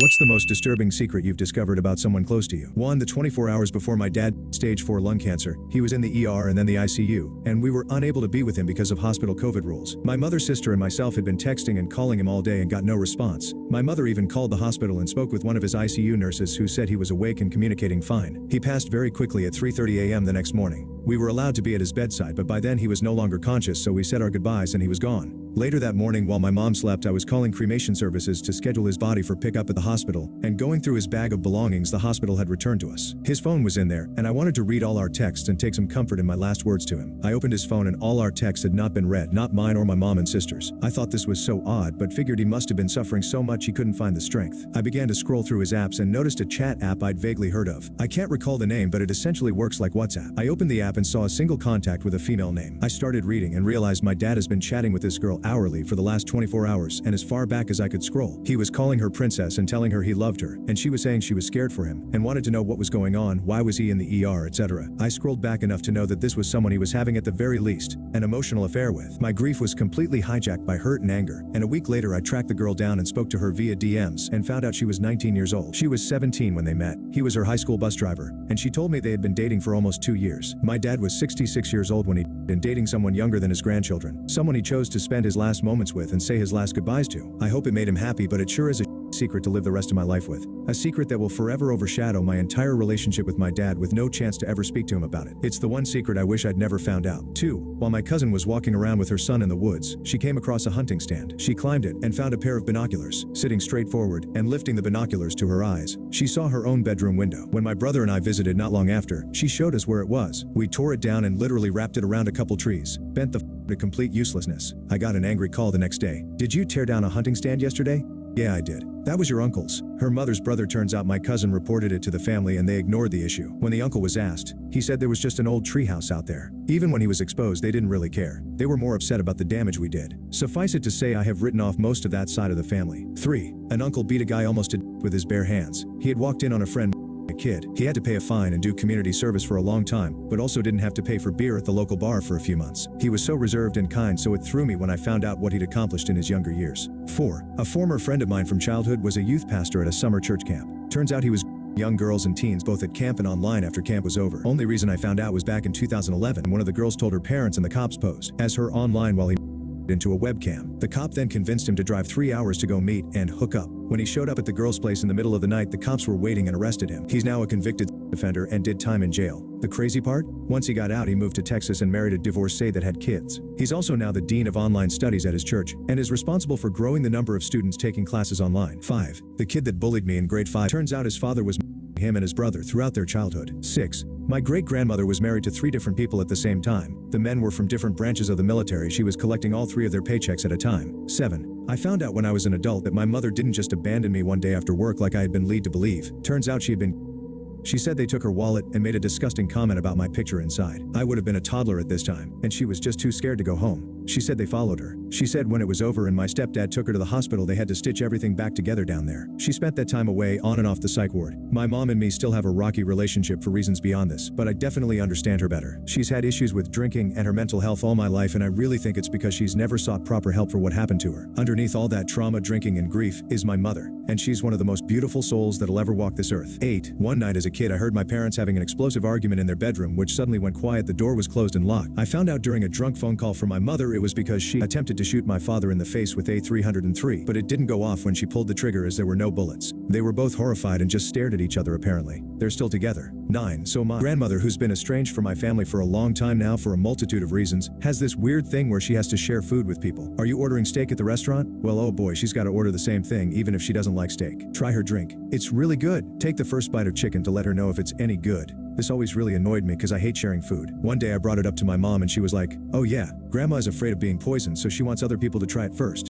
What's the most disturbing secret you've discovered about someone close to you? 1. The 24 hours before my dad stage 4 lung cancer, he was in the ER and then the ICU, and we were unable to be with him because of hospital COVID rules. My mother's sister and myself had been texting and calling him all day and got no response. My mother even called the hospital and spoke with one of his ICU nurses who said he was awake and communicating fine. He passed very quickly at 3:30 a.m. the next morning. We were allowed to be at his bedside, but by then he was no longer conscious, so we said our goodbyes and he was gone. Later that morning, while my mom slept, I was calling cremation services to schedule his body for pickup at the hospital, and going through his bag of belongings the hospital had returned to us. His phone was in there, and I wanted to read all our texts and take some comfort in my last words to him. I opened his phone and all our texts had not been read, not mine or my mom and sister's. I thought this was so odd, but figured he must have been suffering so much he couldn't find the strength. I began to scroll through his apps and noticed a chat app I'd vaguely heard of. I can't recall the name, but it essentially works like WhatsApp. I opened the app and saw a single contact with a female name. I started reading and realized my dad has been chatting with this girl hourly for the last 24 hours and as far back as I could scroll. He was calling her princess and telling her he loved her, and she was saying she was scared for him and wanted to know what was going on, why was he in the ER, etc. I scrolled back enough to know that this was someone he was having at the very least an emotional affair with. My grief was completely hijacked by hurt and anger, and a week later I tracked the girl down and spoke to her via DMs and found out she was 19 years old. She was 17 when they met. He was her high school bus driver, and she told me they had been dating for almost 2 years. My dad was 66 years old when he'd been dating someone younger than his grandchildren, someone he chose to spend his last moments with and say his last goodbyes to. I hope it made him happy, but it sure is a secret to live the rest of my life with. A secret that will forever overshadow my entire relationship with my dad with no chance to ever speak to him about it. It's the one secret I wish I'd never found out. 2. While my cousin was walking around with her son in the woods, she came across a hunting stand. She climbed it and found a pair of binoculars. Sitting straight forward and lifting the binoculars to her eyes, she saw her own bedroom window. When my brother and I visited not long after, she showed us where it was. We tore it down and literally wrapped it around a couple trees. Bent the to complete uselessness. I got an angry call the next day. "Did you tear down a hunting stand yesterday?" "Yeah, I did." "That was your uncle's." Her mother's brother. Turns out my cousin reported it to the family and they ignored the issue. When the uncle was asked, he said there was just an old treehouse out there. Even when he was exposed, they didn't really care. They were more upset about the damage we did. Suffice it to say, I have written off most of that side of the family. 3. An uncle beat a guy almost to death with his bare hands. He had walked in on a friend a kid. He had to pay a fine and do community service for a long time, but also didn't have to pay for beer at the local bar for a few months. He was so reserved and kind, so it threw me when I found out what he'd accomplished in his younger years. 4. A former friend of mine from childhood was a youth pastor at a summer church camp. Turns out he was young girls and teens both at camp and online after camp was over. Only reason I found out was back in 2011 one of the girls told her parents and the cops posed as her online while he into a webcam. The cop then convinced him to drive 3 hours to go meet and hook up. When he showed up at the girl's place in the middle of the night, the cops were waiting and arrested him. He's now a convicted offender and did time in jail. The crazy part? Once he got out, he moved to Texas and married a divorcee that had kids. He's also now the dean of online studies at his church and is responsible for growing the number of students taking classes online. 5. The kid that bullied me in grade 5. Turns out his father was him and his brother throughout their childhood. 6. My great-grandmother was married to 3 different people at the same time. The men were from different branches of the military. She was collecting all 3 of their paychecks at a time. 7. I found out when I was an adult that my mother didn't just abandon me one day after work like I had been led to believe. Turns out she said they took her wallet and made a disgusting comment about my picture inside. I would have been a toddler at this time, and she was just too scared to go home. She said they followed her. She said when it was over and my stepdad took her to the hospital, they had to stitch everything back together down there. She spent that time away on and off the psych ward. My mom and me still have a rocky relationship for reasons beyond this, but I definitely understand her better. She's had issues with drinking and her mental health all my life, and I really think it's because she's never sought proper help for what happened to her. Underneath all that trauma, drinking, and grief is my mother, and she's one of the most beautiful souls that'll ever walk this earth. 8. One night as a kid, I heard my parents having an explosive argument in their bedroom, which suddenly went quiet. The door was closed and locked. I found out during a drunk phone call from my mother it was because she attempted to shoot my father in the face with a 303, but it didn't go off when she pulled the trigger as there were no bullets. They were both horrified and just stared at each other. Apparently, they're still together. 9. So my grandmother, who's been estranged from my family for a long time now for a multitude of reasons, has this weird thing where she has to share food with people. Are you ordering steak at the restaurant? Well, oh boy, she's got to order the same thing even if she doesn't like steak. Try her drink. It's really good. Take the first bite of chicken to let her know if it's any good. This always really annoyed me because I hate sharing food. One day I brought it up to my mom and she was like, "Oh yeah, grandma is afraid of being poisoned, so she wants other people to try it first."